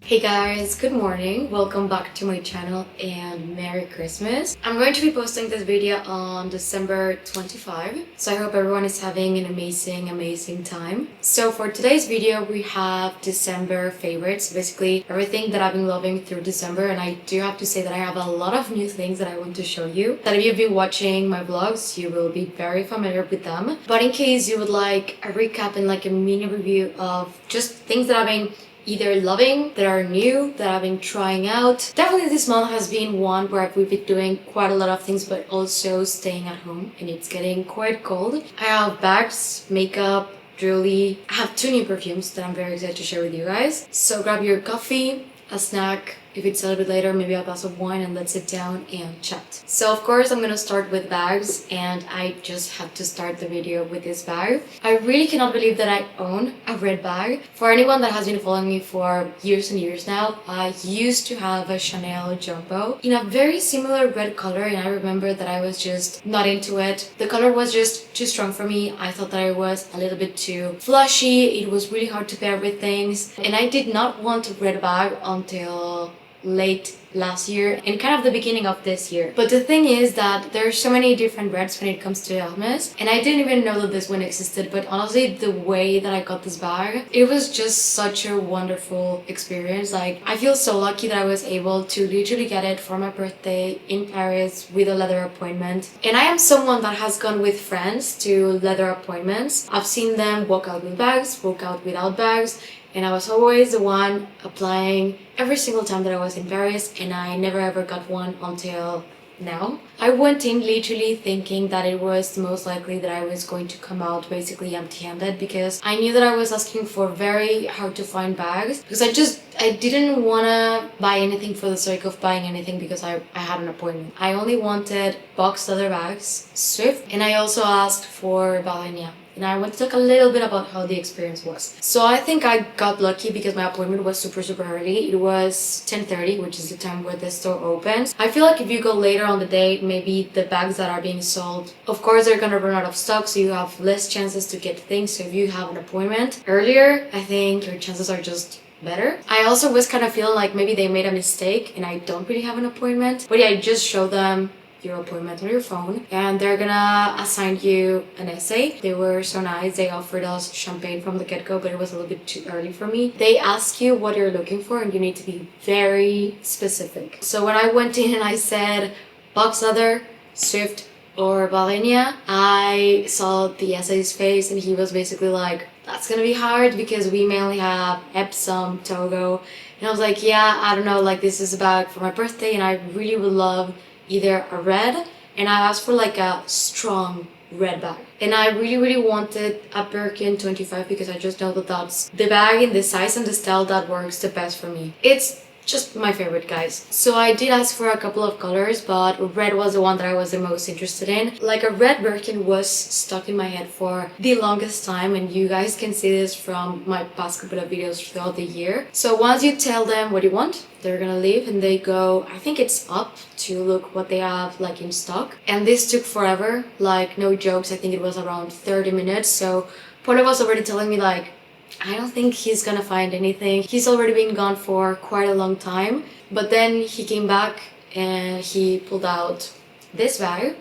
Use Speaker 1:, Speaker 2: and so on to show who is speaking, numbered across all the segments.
Speaker 1: Hey guys, good morning. Welcome back to my channel and Merry Christmas. I'm going to be posting this video on December 25, so I hope everyone is having an amazing time. So for today's video, we have December favorites, basically everything that I've been loving through December, and I do have to say that I have a lot of new things that I want to show you, that if you've been watching my vlogs, you will be very familiar with them. But in case you would like a recap and like a mini review of just things that I've been either loving, that are new, that I've been trying out. Definitely this month has been one where we've been doing quite a lot of things, but also staying at home, and it's getting quite cold. I have bags, makeup, jewelry. I have 2 new perfumes that I'm very excited to share with you guys. So grab your coffee, a snack, if it's a little bit later, maybe a glass of wine, and let's sit down and chat. So of course I'm gonna start with bags, and I just had to start the video with this bag. I really cannot believe that I own a red bag. For anyone that has been following me for years and years now, I used to have a Chanel Jumbo in a very similar red color, and I remember that I was just not into it. The color was just too strong for me. I thought that it was a little bit too flashy. It was really hard to pair with things, and I did not want a red bag until late last year and kind of the beginning of this year. But the thing is that there's so many different reds when it comes to Hermès, and I didn't even know that this one existed. But honestly, the way that I got this bag, it was just such a wonderful experience. Like, I feel so lucky that I was able to literally get it for my birthday in Paris with a leather appointment. And I am someone that has gone with friends to leather appointments. I've seen them walk out with bags, walk out without bags, and I was always the one applying every single time that I was in Paris, and I never ever got one until now. I went in literally thinking that it was most likely that I was going to come out basically empty-handed, because I knew that I was asking for very hard to find bags, because I didn't want to buy anything for the sake of buying anything because I had an appointment. I only wanted box leather bags, Swift, and I also asked for balm. And I want to talk a little bit about how the experience was. So I think I got lucky because my appointment was super early. It was 10:30, which is the time where the store opens. I feel like if you go later on the day, maybe the bags that are being sold, of course they're gonna run out of stock, so you have less chances to get things. So if you have an appointment earlier, I think your chances are just better. I also was kind of feeling like maybe they made a mistake and I don't really have an appointment. But yeah, just show them your appointment on your phone and they're gonna assign you an essay. They were so nice. They offered us champagne from the get-go, but it was a little bit too early for me. They ask you what you're looking for and you need to be very specific. So when I went in and I said box leather, Swift, or Balenia, I saw the essay's face and he was basically like, that's gonna be hard because we mainly have Epsom, Togo. And I was like, yeah, I don't know, like this is a bag for my birthday and I really would love either a red, and I asked for like a strong red bag. And I really wanted a Birkin 25 because I just know that that's the bag in the size and the style that works the best for me. It's just my favorite, guys. So I did ask for a couple of colors, but red was the one that I was the most interested in. Like, a red Birkin was stuck in my head for the longest time, and you guys can see this from my past couple of videos throughout the year. So once you tell them what you want, they're gonna leave and they go, I think it's up to look what they have like in stock. And this took forever, like no jokes. I think it was around 30 minutes. So Polo was already telling me like, I don't think he's gonna find anything. He's already been gone for quite a long time. But then he came back and he pulled out this bag,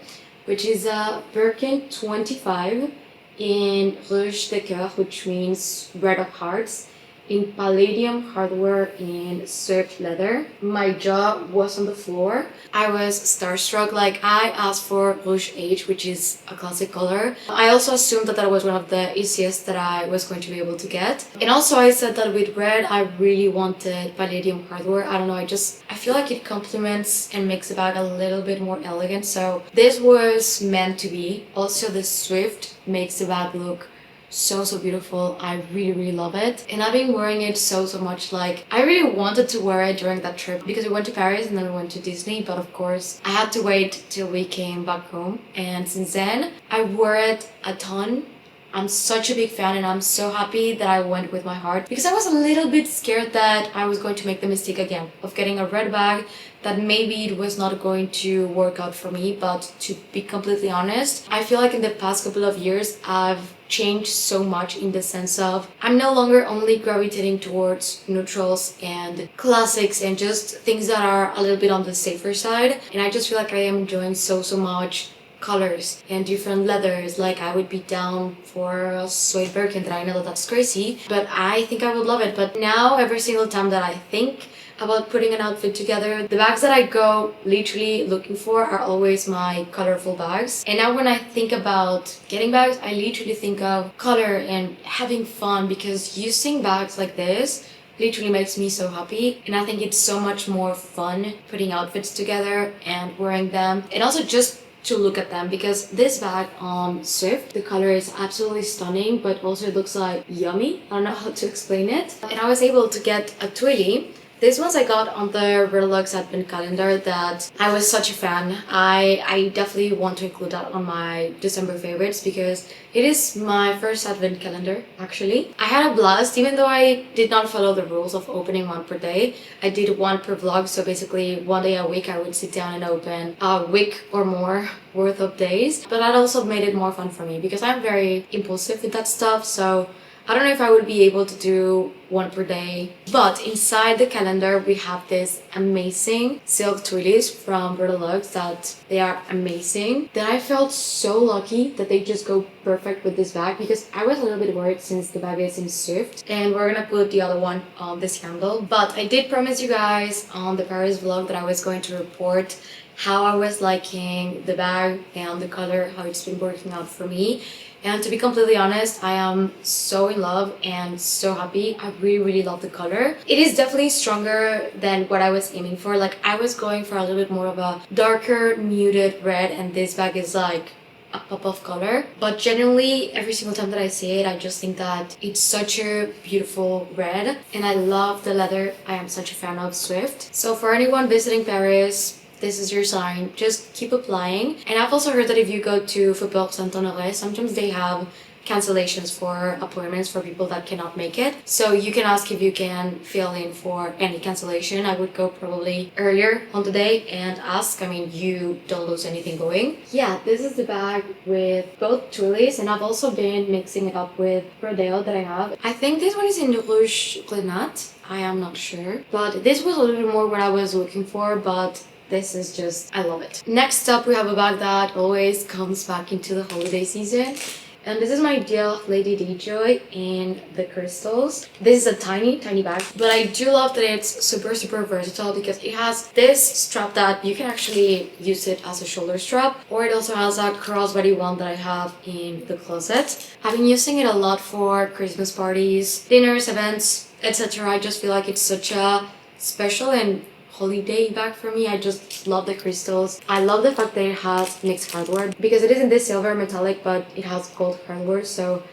Speaker 1: which is a Birkin 25 in Rouge de Coeur, which means red of hearts, in Palladium hardware and Swift leather. My jaw was on the floor. I was starstruck. Like, I asked for Rouge H, which is a classic color. I also assumed that that was one of the easiest that I was going to be able to get. And also I said that with red, I really wanted Palladium hardware. I don't know, I feel like it complements and makes the bag a little bit more elegant. So this was meant to be. Also the Swift makes the bag look so beautiful. I really love it, and I've been wearing it so much. Like, I really wanted to wear it during that trip because we went to Paris and then we went to Disney, but of course I had to wait till we came back home, and since then I wore it a ton. I'm such a big fan and I'm so happy that I went with my heart, because I was a little bit scared that I was going to make the mistake again of getting a red bag, that maybe it was not going to work out for me. But to be completely honest, I feel like in the past couple of years I've changed so much in the sense of I'm no longer only gravitating towards neutrals and classics and just things that are a little bit on the safer side, and I just feel like I am enjoying so much colors and different leathers. Like I would be down for a suede Birkin, that I know that that's crazy, but I think I would love it. But now every single time that I think about putting an outfit together, the bags that I go literally looking for are always my colorful bags. And now when I think about getting bags, I literally think of color and having fun, because using bags like this literally makes me so happy, and I think it's so much more fun putting outfits together and wearing them, and also just to look at them, because this bag on Swift, the color is absolutely stunning, but also it looks like yummy. I don't know how to explain it. And I was able to get a twilly. This ones I got on the Relax Advent calendar that I was such a fan. I definitely want to include that on my December favorites, because it is my first Advent calendar, actually. I had a blast, even though I did not follow the rules of opening one per day. I did one per vlog, so basically one day a week I would sit down and open a week or more worth of days. But that also made it more fun for me, because I'm very impulsive with that stuff, so I don't know if I would be able to do one per day. But inside the calendar we have this amazing silk twillies from Bertelux that they are amazing. That I felt so lucky that they just go perfect with this bag, because I was a little bit worried since the bag is in Swift, and we're gonna put the other one on this handle. But I did promise you guys on the Paris vlog that I was going to report how I was liking the bag and the color, how it's been working out for me. And to be completely honest, I am so in love and so happy. I really love the color. It is definitely stronger than what I was aiming for. Like I was going for a little bit more of a darker muted red, and this bag is like a pop of color. But generally, every single time that I see it, I just think that it's such a beautiful red, and I love the leather. I am such a fan of Swift. So for anyone visiting Paris, this is your sign. Just keep applying. And I've also heard that if you go to Faubourg Saint-Honoré, sometimes they have cancellations for appointments for people that cannot make it. So you can ask if you can fill in for any cancellation. I would go probably earlier on the day and ask. I mean, you don't lose anything going. Yeah, this is the bag with both twillies, and I've also been mixing it up with Rodeo that I have. I think this one is in Rouge Grenat. I am not sure. But this was a little bit more what I was looking for, but this is just, I love it. Next up, we have a bag that always comes back into the holiday season. And this is my Dior Lady D-Joy in the crystals. This is a tiny bag, but I do love that it's super versatile, because it has this strap that you can actually use it as a shoulder strap, or it also has a crossbody one that I have in the closet. I've been using it a lot for Christmas parties, dinners, events, etc. I just feel like it's such a special and holiday bag for me. I just love the crystals. I love the fact that it has mixed hardware, because it is in this silver metallic, but it has gold hardware, so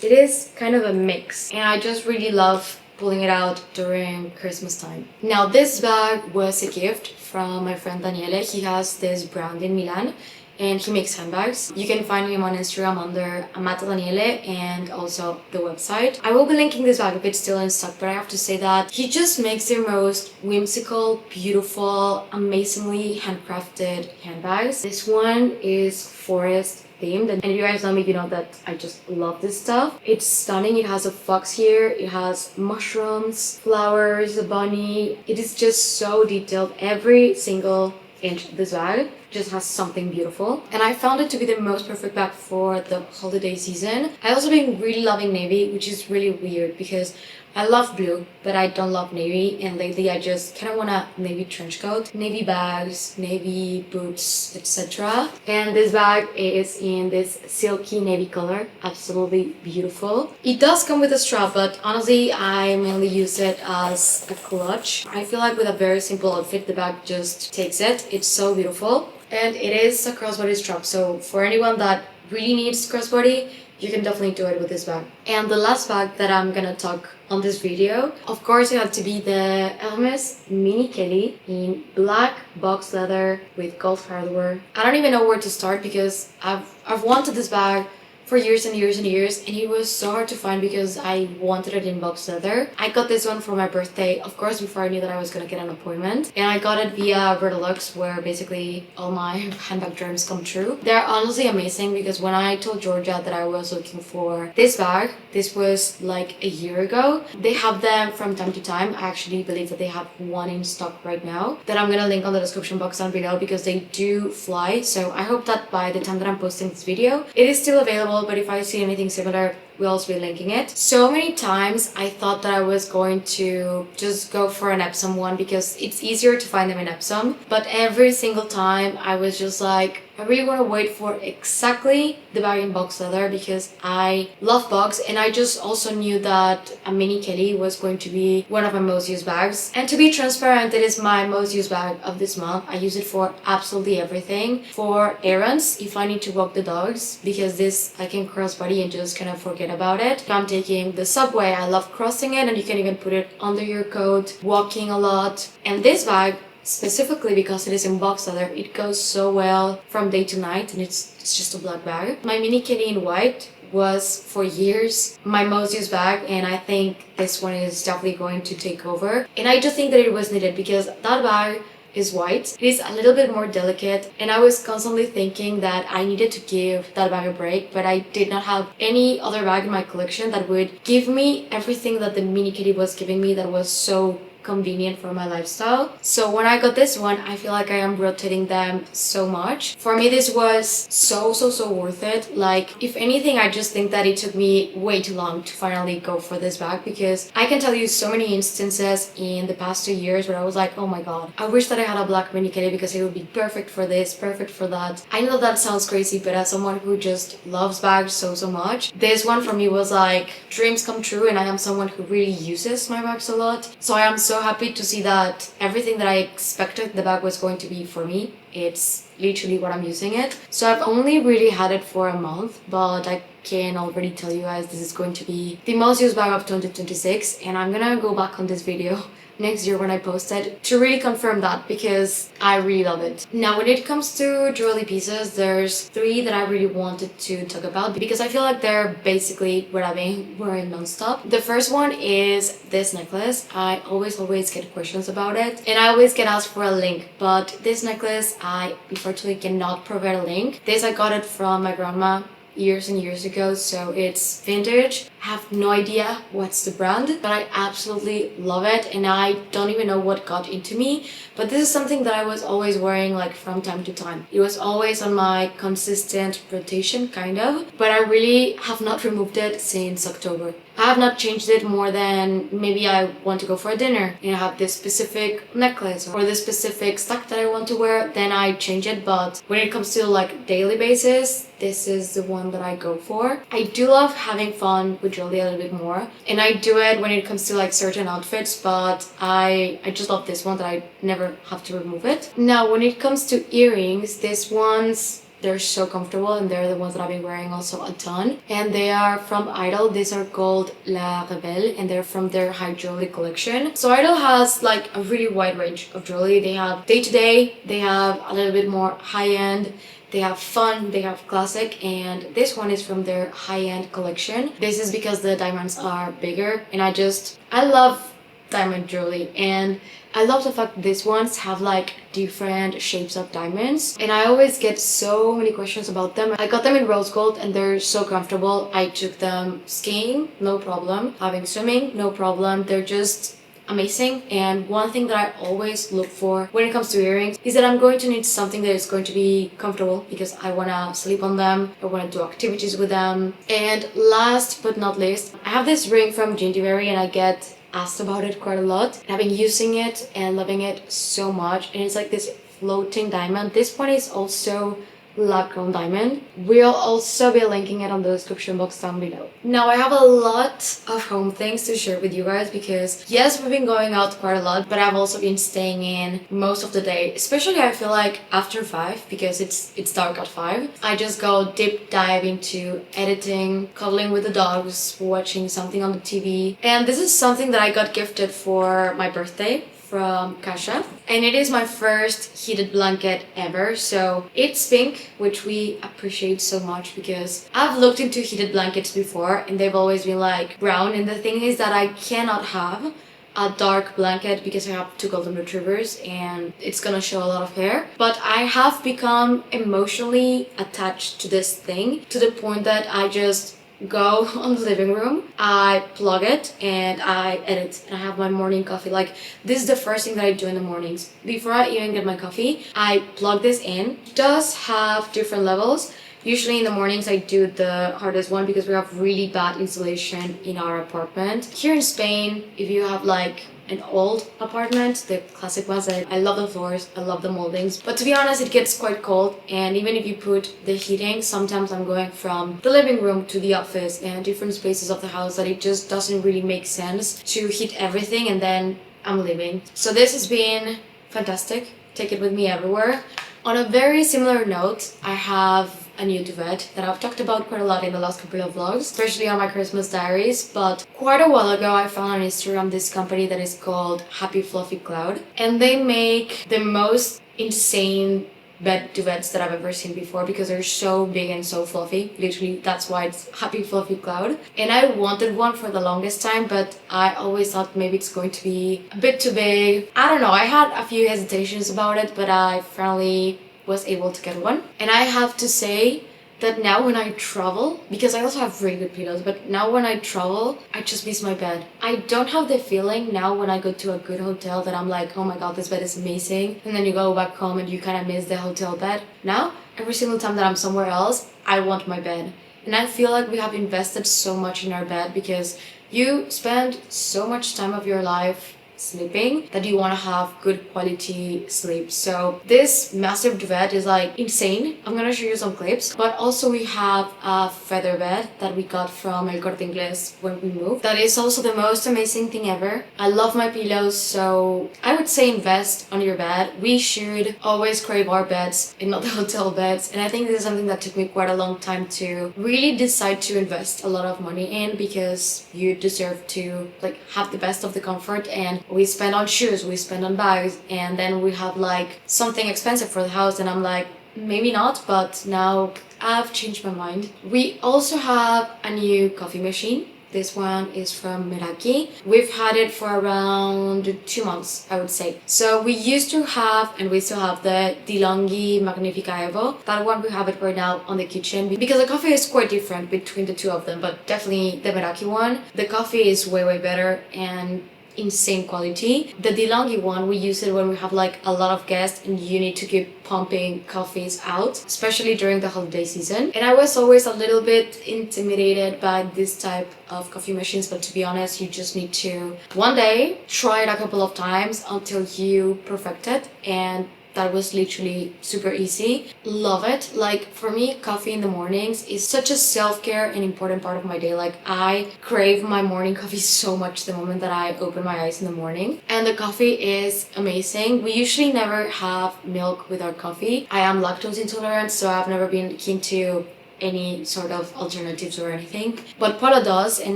Speaker 1: it is kind of a mix, and I just really love pulling it out during Christmas time. Now this bag was a gift from my friend Daniele. He has this brand in Milan, and he makes handbags. You can find him on Instagram under Amato Daniele, and also the website. I will be linking this bag if it's still in stock, but I have to say that he just makes the most whimsical, beautiful, amazingly handcrafted handbags. This one is forest themed, and if you guys know me, you know that I just love this stuff. It's stunning. It has a fox here, it has mushrooms, flowers, a bunny. It is just so detailed. Every single inch of this bag just has something beautiful, and I found it to be the most perfect bag for the holiday season. I also been really loving navy, which is really weird because I love blue, but I don't love navy, and lately I just kind of want a navy trench coat, navy bags, navy boots, etc. And this bag is in this silky navy color, absolutely beautiful. It does come with a strap, but honestly I mainly use it as a clutch. I feel like with a very simple outfit the bag just takes it. It's so beautiful, and it is a crossbody strap, so for anyone that really needs crossbody, you can definitely do it with this bag. And the last bag that I'm gonna talk on this video, of course it had to be the Hermès Mini Kelly in black box leather with gold hardware. I don't even know where to start because I've wanted this bag for years and years and years, and it was so hard to find because I wanted it in box leather. I got this one for my birthday, of course, before I knew that I was gonna get an appointment, and I got it via Redolux, where basically all my handbag dreams come true. They're honestly amazing because when I told Georgia that I was looking for this bag, this was like a year ago. They have them from time to time. I actually believe that they have one in stock right now that I'm gonna link on the description box down below because they do fly. So I hope that by the time that I'm posting this video, it is still available, but if I see anything similar, we'll also be linking it. So many times I thought that I was going to just go for an Epsom one because it's easier to find them in Epsom, but every single time I was just like, I really want to wait for exactly the bag in box leather because I love box, and I just also knew that a mini Kelly was going to be one of my most used bags. And to be transparent, it is my most used bag of this month. I use it for absolutely everything. For errands, if I need to walk the dogs, because this I can crossbody and just kind of forget about it. If I'm taking the subway, I love crossing it, and you can even put it under your coat, walking a lot. And this bag, specifically because it is in box leather, it goes so well from day to night, and it's just a black bag. My mini kitty in white was for years my most used bag, and I think this one is definitely going to take over. And I do think that it was needed because that bag is white. It is a little bit more delicate, and I was constantly thinking that I needed to give that bag a break, but I did not have any other bag in my collection that would give me everything that the mini kitty was giving me that was so convenient for my lifestyle. So when I got this one, I feel like I am rotating them so much. For me, this was so worth it. Like, if anything, I just think that it took me way too long to finally go for this bag, because I can tell you so many instances in the past 2 years where I was like, oh my god, I wish that I had a black mini kitty because it would be perfect for this, perfect for that. I know that sounds crazy, but as someone who just loves bags so much, this one for me was like dreams come true, and I am someone who really uses my bags a lot. So I am so happy to see that everything that I expected the bag was going to be for me, it's literally what I'm using it. So I've only really had it for a month, but I can already tell you guys this is going to be the most used bag of 2026, and I'm gonna go back on this video next year when I post it to really confirm that, because I really love it. Now, when it comes to jewelry pieces, there's 3 that I really wanted to talk about because I feel like they're basically what I've been wearing non-stop. The first one is this necklace. I always get questions about it, and I always get asked for a link, but this necklace I unfortunately cannot provide a link. This I got it from my grandma years and years ago, so it's vintage. I have no idea what's the brand, but I absolutely love it, and I don't even know what got into me, but this is something that I was always wearing like from time to time. It was always on my consistent rotation, kind of, but I really have not removed it since October. I have not changed it more than maybe I want to go for a dinner and I have this specific necklace or this specific stack that I want to wear, then I change it. But when it comes to like daily basis, this is the one that I go for. I do love having fun with jewelry a little bit more, and I do it when it comes to like certain outfits, but I just love this one that I never have to remove it. Now, when it comes to earrings, these ones, they're so comfortable, and they're the ones that I've been wearing also a ton, and they are from IDYL. These are called La Rebelle, and they're from their high jewelry collection. So IDYL has like a really wide range of jewelry. They have day-to-day, they have a little bit more high-end, they have fun, they have classic, and this one is from their high-end collection. This is because the diamonds are bigger, and I love diamond jewelry, and I love the fact that these ones have like different shapes of diamonds, and I always get so many questions about them. I got them in rose gold, and they're so comfortable. I took them skiing, no problem. Having swimming, no problem. They're just amazing. And one thing that I always look for when it comes to earrings is that I'm going to need something that is going to be comfortable, because I want to sleep on them, I want to do activities with them. And last but not least, I have this ring from Gingiberi, and I get asked about it quite a lot. I've been using it and loving it so much, and it's like this floating diamond. This one is also lab-grown diamond. We'll also be linking it on the description box down below. Now, I have a lot of home things to share with you guys, because yes, we've been going out quite a lot, but I've also been staying in most of the day, especially I feel like after 5, because it's dark at 5. I just go deep dive into editing, cuddling with the dogs, watching something on the TV. And this is something that I got gifted for my birthday from Kasha, and it is my first heated blanket ever. So it's pink, which we appreciate so much because I've looked into heated blankets before and they've always been like brown, and the thing is that I cannot have a dark blanket because I have two golden retrievers and it's gonna show a lot of hair. But I have become emotionally attached to this thing to the point that I just go on the living room, I plug it and I edit, and I have my morning coffee. Like, this is the first thing that I do in the mornings. Before I even get my coffee, I plug this in. It does have different levels. Usually in the mornings I do the hardest one because we have really bad insulation in our apartment. Here in Spain, if you have like an old apartment, the classic ones, I love the floors, I love the moldings. But to be honest, it gets quite cold, and even if you put the heating, sometimes I'm going from the living room to the office and different spaces of the house that it just doesn't really make sense to heat everything and then I'm leaving. So this has been fantastic. Take it with me everywhere. On a very similar note, I have a new duvet that I've talked about quite a lot in the last couple of vlogs, especially on my Christmas diaries. But quite a while ago, I found on Instagram this company that is called Happy Fluffy Cloud, and they make the most insane bed duvets that I've ever seen before because they're so big and so fluffy. Literally, that's why it's Happy Fluffy Cloud. And I wanted one for the longest time, but I always thought maybe it's going to be a bit too big. I don't know, I had a few hesitations about it, but I finally was able to get one. And I have to say that now when I travel, because I also have really good pillows, but now when I travel, I just miss my bed. I don't have the feeling now when I go to a good hotel that I'm like, oh my god, this bed is amazing. And then you go back home and you kind of miss the hotel bed. Now, every single time that I'm somewhere else, I want my bed. And I feel like we have invested so much in our bed because you spend so much time of your life sleeping that you want to have good quality sleep. So this massive duvet is like insane. I'm gonna show you some clips. But also we have a feather bed that we got from El Corte Inglés when we moved. That is also the most amazing thing ever. I love my pillows, so I would say invest on your bed. We should always crave our beds and not the hotel beds, and I think this is something that took me quite a long time to really decide to invest a lot of money in, because you deserve to like have the best of the comfort. And we spend on shoes, we spend on bags, and then we have like something expensive for the house, and I'm like, maybe not, but now I've changed my mind. We also have a new coffee machine. This one is from Meraki. We've had it for around 2 months, I would say. So we used to have, and we still have, the DeLonghi Magnifica Evo. That one, we have it right now on the kitchen because the coffee is quite different between the two of them, but definitely the Meraki one. The coffee is way better and insane quality. The DeLonghi one, we use it when we have like a lot of guests and you need to keep pumping coffees out, especially during the holiday season. And I was always a little bit intimidated by this type of coffee machines, but to be honest, you just need to one day try it a couple of times until you perfect it, and that was literally super easy. Love it. Like, for me, coffee in the mornings is such a self-care and important part of my day. Like, I crave my morning coffee so much the moment that I open my eyes in the morning. And the coffee is amazing. We usually never have milk with our coffee. I am lactose intolerant, so I've never been keen to any sort of alternatives or anything. But Paula does, and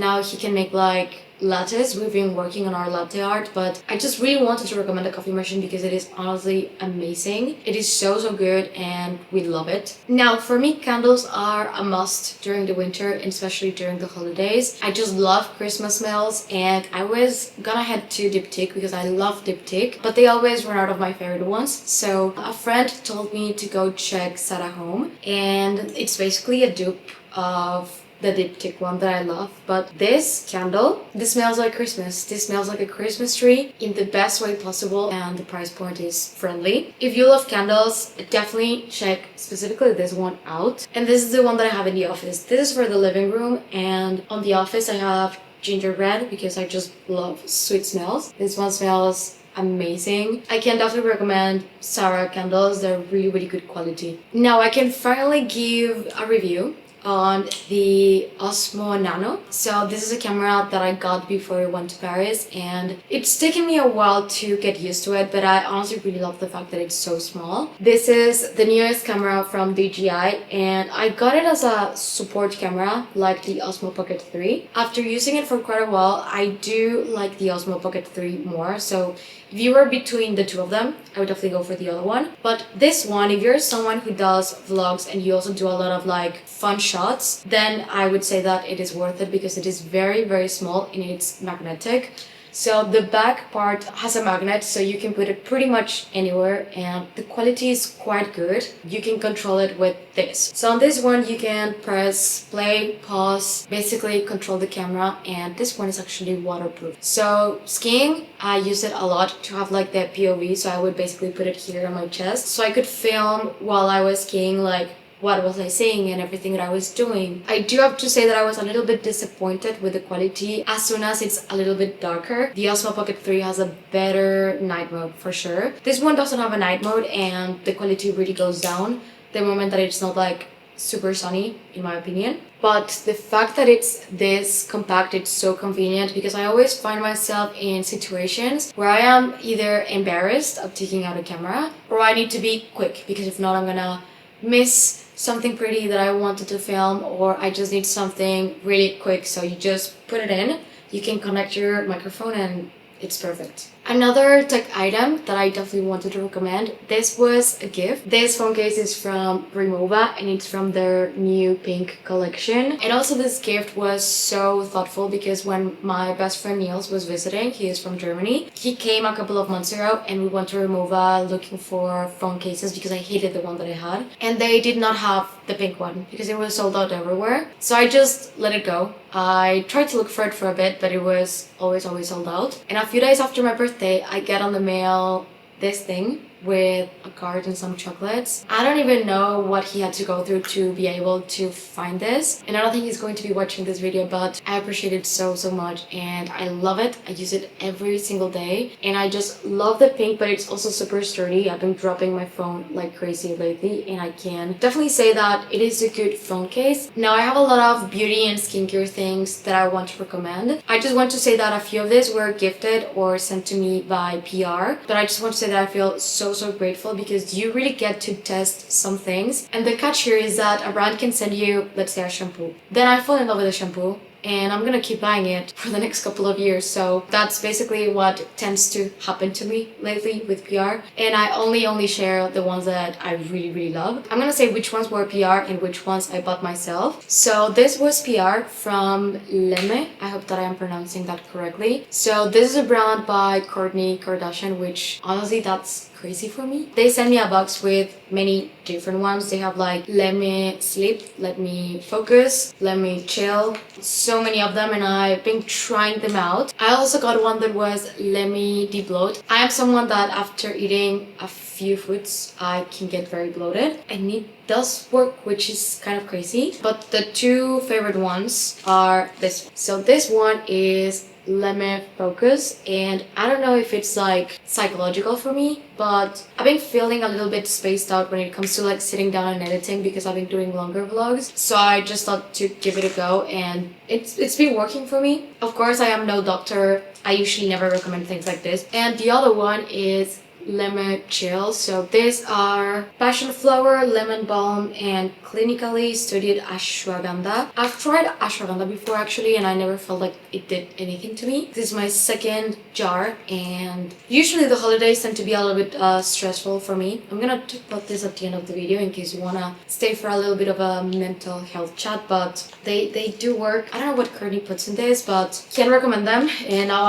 Speaker 1: now he can make like lattes. We've been working on our latte art, but I just really wanted to recommend the coffee machine because it is honestly amazing. It is so good and we love it. Now, for me, candles are a must during the winter, and especially during the holidays. I just love Christmas smells, and I was gonna head to Diptyque because I love Diptyque, but they always run out of my favorite ones. So a friend told me to go check Zara Home, and it's basically a dupe of the Diptyque one that I love. But this candle, this smells like Christmas. This smells like a Christmas tree in the best way possible, and the price point is friendly. If you love candles, definitely check specifically this one out. And this is the one that I have in the office. This is for the living room, and on the office I have gingerbread because I just love sweet smells. This one smells amazing. I can definitely recommend Zara candles. They're really good quality. Now I can finally give a review on the Osmo Nano. So this is a camera that I got before I went to Paris, and it's taken me a while to get used to it, but I honestly really love the fact that it's so small. This is the newest camera from DJI, and I got it as a support camera like the Osmo Pocket 3. After using it for quite a while, I do like the Osmo Pocket 3 more, so if you were between the two of them, I would definitely go for the other one. But this one, if you're someone who does vlogs and you also do a lot of like fun shots, then I would say that it is worth it because it is very, very small and it's magnetic. So the back part has a magnet, so you can put it pretty much anywhere, and the quality is quite good. You can control it with this. So on this one you can press play, pause, basically control the camera, and this one is actually waterproof. So skiing, I use it a lot to have like the POV, so I would basically put it here on my chest so I could film while I was skiing, like what was I saying and everything that I was doing. I do have to say that I was a little bit disappointed with the quality as soon as it's a little bit darker. The Osmo Pocket 3 has a better night mode for sure. This one doesn't have a night mode and the quality really goes down the moment that it's not like super sunny, in my opinion. But the fact that it's this compact, it's so convenient because I always find myself in situations where I am either embarrassed of taking out a camera or I need to be quick because if not I'm gonna miss something pretty that I wanted to film, or I just need something really quick. So you just put it in, you can connect your microphone and it's perfect. Another tech item that I definitely wanted to recommend, this was a gift. This phone case is from Rimowa and it's from their new pink collection. And also this gift was so thoughtful because when my best friend Niels was visiting, he is from Germany, he came a couple of months ago and we went to Rimowa looking for phone cases because I hated the one that I had. And they did not have the pink one because it was sold out everywhere. So I just let it go. I tried to look for it for a bit, but it was always sold out. And a few days after my birthday, I get on the mail this thing with a card and some chocolates. I don't even know what he had to go through to be able to find this, and I don't think he's going to be watching this video, but I appreciate it so much and I love it. I use it every single day and I just love the pink, but it's also super sturdy. I've been dropping my phone like crazy lately and I can definitely say that it is a good phone case. Now I have a lot of beauty and skincare things that I want to recommend. I just want to say that a few of these were gifted or sent to me by PR, but I just want to say that I feel so grateful because you really get to test some things, and the catch here is that a brand can send you, let's say, a shampoo. Then I fall in love with the shampoo and I'm gonna keep buying it for the next couple of years. So that's basically what tends to happen to me lately with PR, and I only share the ones that I really love. I'm gonna say which ones were PR and which ones I bought myself. So this was PR from Lemme. I hope that I am pronouncing that correctly. So this is a brand by Kourtney Kardashian, which honestly that's crazy for me. They sent me a box with many different ones. They have like Let Me Sleep, Let Me Focus, Let Me Chill, so many of them, and I've been trying them out. I also got one that was Let Me Debloat. I am someone that after eating a few foods I can get very bloated, and it does work, which is kind of crazy. But the two favorite ones are this one. So this one is Let Me Focus, and I don't know if it's like psychological for me, but I've been feeling a little bit spaced out when it comes to like sitting down and editing because I've been doing longer vlogs. So I just thought to give it a go, and it's been working for me. Of course, I am no doctor. I usually never recommend things like this. And the other one is Lemme Chill. So these are passion flower, lemon balm, and clinically studied ashwagandha. I've tried ashwagandha before actually, and I never felt like it did anything to me. This is my second jar, and usually the holidays tend to be a little bit stressful for me. I'm gonna talk about this at the end of the video in case you wanna stay for a little bit of a mental health chat, but they do work. I don't know what Kourtney puts in this, but can't recommend them, and now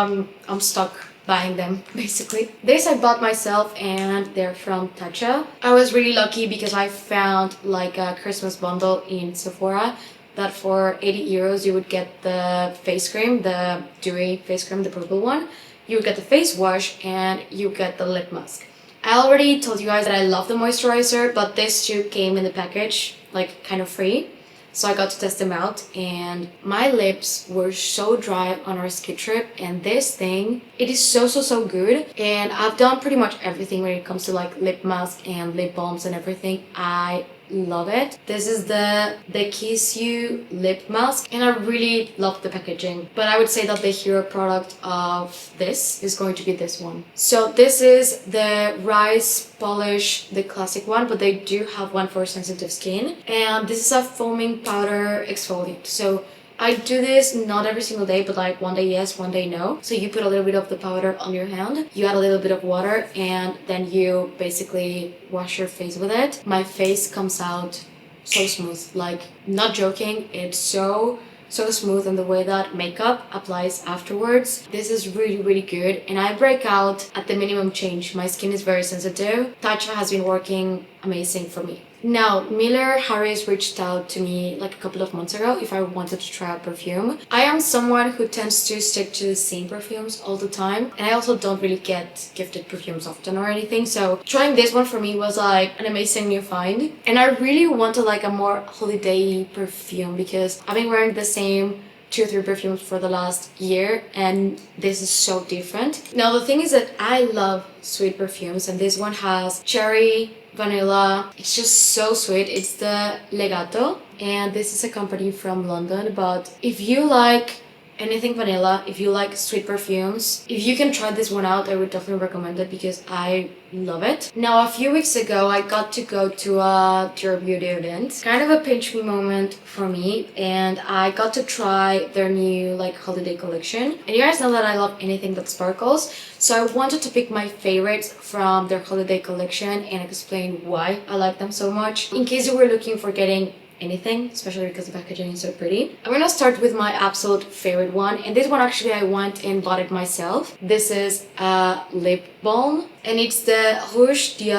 Speaker 1: I'm stuck buying them basically. This I bought myself and they're from Tatcha. I was really lucky because I found like a Christmas bundle in Sephora that for 80 euros you would get the face cream, the dewy face cream, the purple one. You would get the face wash and you get the lip mask. I already told you guys that I love the moisturizer, but this two came in the package like kind of free. So I got to test them out, and my lips were so dry on our ski trip, and this thing, it is so good. And I've done pretty much everything when it comes to like lip mask and lip balms and everything. I love it. This is the Kiss You lip mask, and I really love the packaging. But I would say that the hero product of this is going to be this one. So this is the Rice Polish, the classic one, but they do have one for sensitive skin. And this is a foaming powder exfoliant. So I do this not every single day, but like one day yes, one day no. So you put a little bit of the powder on your hand, you add a little bit of water, and then you basically wash your face with it. My face comes out so smooth, like not joking, it's so smooth, and the way that makeup applies afterwards, this is really good. And I break out at the minimum change. My skin is very sensitive. Tatcha has been working amazing for me. Now, Miller Harris reached out to me like a couple of months ago if I wanted to try a perfume. I am someone who tends to stick to the same perfumes all the time, and I also don't really get gifted perfumes often or anything, so trying this one for me was like an amazing new find. And I really wanted like a more holiday perfume because I've been wearing the same 2 or 3 perfumes for the last year, and this is so different. Now the thing is that I love sweet perfumes, and this one has cherry, vanilla. It's just so sweet. It's the Legato, and this is a company from London. But if you like anything vanilla, if you like sweet perfumes, if you can try this one out, I would definitely recommend it because I love it. Now, a few weeks ago, I got to go to a Dior Beauty event. Kind of a pinch me moment for me, and I got to try their new like holiday collection. And you guys know that I love anything that sparkles, so I wanted to pick my favorites from their holiday collection and explain why I like them so much. In case you were looking for getting anything, especially because the packaging is so pretty. I'm gonna start with my absolute favorite one, and this one actually I went and bought it myself. This is a lip balm, and it's the Rouge de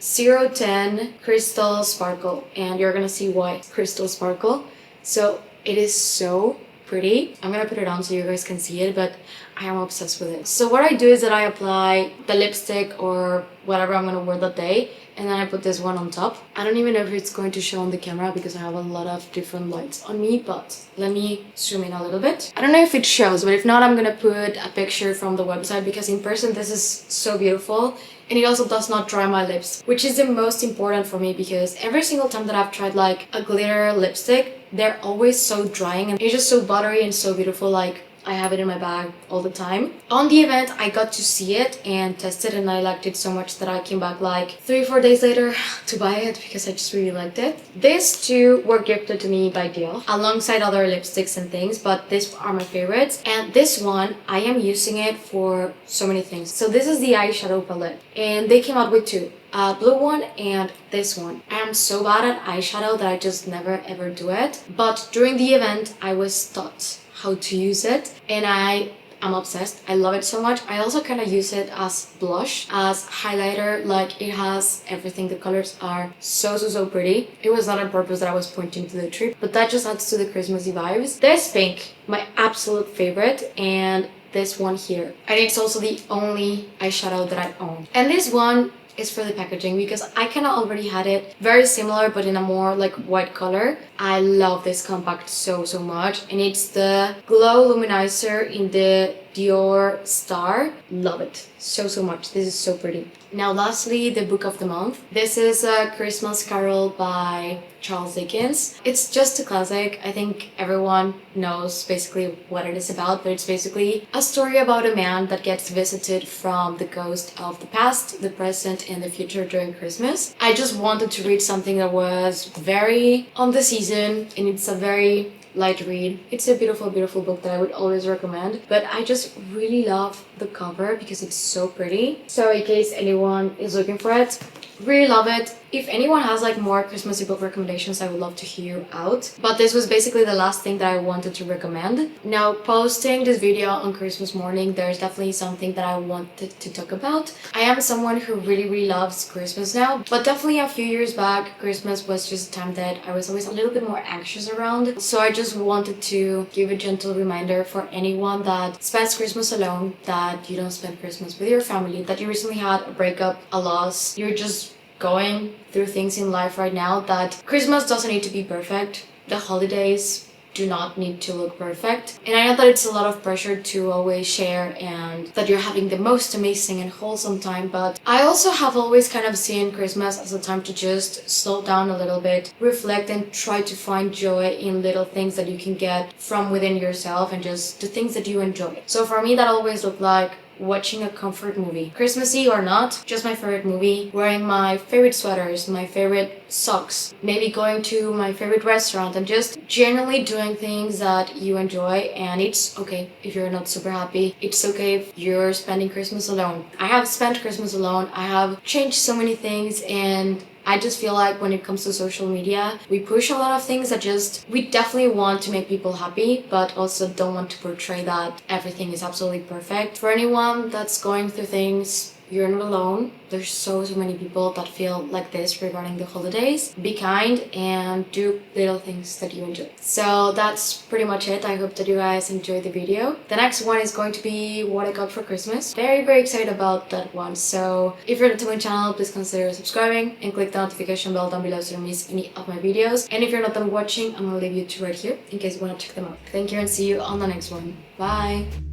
Speaker 1: Coeur 010 Crystal Sparkle, and you're gonna see why Crystal Sparkle. So it is so pretty. I'm gonna put it on so you guys can see it, but I am obsessed with it. So what I do is that I apply the lipstick or whatever I'm gonna wear that day, and then I put this one on top. I don't even know if it's going to show on the camera because I have a lot of different lights on me, but let me zoom in a little bit. I don't know if it shows, but if not, I'm gonna put a picture from the website because in person this is so beautiful, and it also does not dry my lips, which is the most important for me because every single time that I've tried like a glitter lipstick, they're always so drying, and it's just so buttery and so beautiful. Like, I have it in my bag all the time. On the event, I got to see it and test it, and I liked it so much that I came back like 3 or 4 days later to buy it because I just really liked it. These two were gifted to me by Dior alongside other lipsticks and things, but these are my favorites. And this one, I am using it for so many things. So this is the eyeshadow palette, and they came out with 2. Blue one and this one. I am so bad at eyeshadow that I just never ever do it. But during the event, I was taught how to use it, and I am obsessed. I love it so much. I also kind of use it as blush, as highlighter. Like, it has everything. The colors are so pretty. It was not on purpose that I was pointing to the tree, but that just adds to the Christmassy vibes. This pink, my absolute favorite, and this one here. And it's also the only eyeshadow that I own. And this one is for the packaging because I kind of already had it very similar but in a more like white color. I love this compact so much, and it's the Glow Luminizer in the Dior Star. Love it so much. This is so pretty. Now lastly, the book of the month. This is A Christmas Carol by Charles Dickens. It's just a classic. I think everyone knows basically what it is about, but it's basically a story about a man that gets visited from the ghost of the past, the present, and the future during Christmas. I just wanted to read something that was very on the season, and it's a very light read. It's a beautiful book that I would always recommend, but I just really love the cover because it's so pretty. So in case anyone is looking for it, really love it. If anyone has like more Christmassy book recommendations, I would love to hear you out. But this was basically the last thing that I wanted to recommend. Now, posting this video on Christmas morning, there's definitely something that I wanted to talk about. I am someone who really loves Christmas now, but definitely a few years back, Christmas was just a time that I was always a little bit more anxious around. So I just wanted to give a gentle reminder for anyone that spends Christmas alone, that you don't spend Christmas with your family, that you recently had a breakup, a loss, you're just going through things in life right now, that Christmas doesn't need to be perfect. The holidays do not need to look perfect. And I know that it's a lot of pressure to always share and that you're having the most amazing and wholesome time, but I also have always kind of seen Christmas as a time to just slow down a little bit, reflect, and try to find joy in little things that you can get from within yourself and just the things that you enjoy. So for me, that always looked like watching a comfort movie, Christmassy or not, just my favorite movie, wearing my favorite sweaters, my favorite socks, maybe going to my favorite restaurant, and just generally doing things that you enjoy. And it's okay if you're not super happy, it's okay if you're spending Christmas alone. I have spent Christmas alone, I have changed so many things, and I just feel like when it comes to social media, we push a lot of things that we definitely want to make people happy, but also don't want to portray that everything is absolutely perfect. For anyone that's going through things, you're not alone. There's so many people that feel like this regarding the holidays. Be kind and do little things that you enjoy. So that's pretty much it. I hope that you guys enjoyed the video. The next one is going to be what I got for Christmas. Very excited about that one. So if you're new to my channel, please consider subscribing and click the notification bell down below so you don't miss any of my videos. And if you're not done watching, I'm gonna leave you two right here in case you want to check them out. Thank you and see you on the next one. Bye!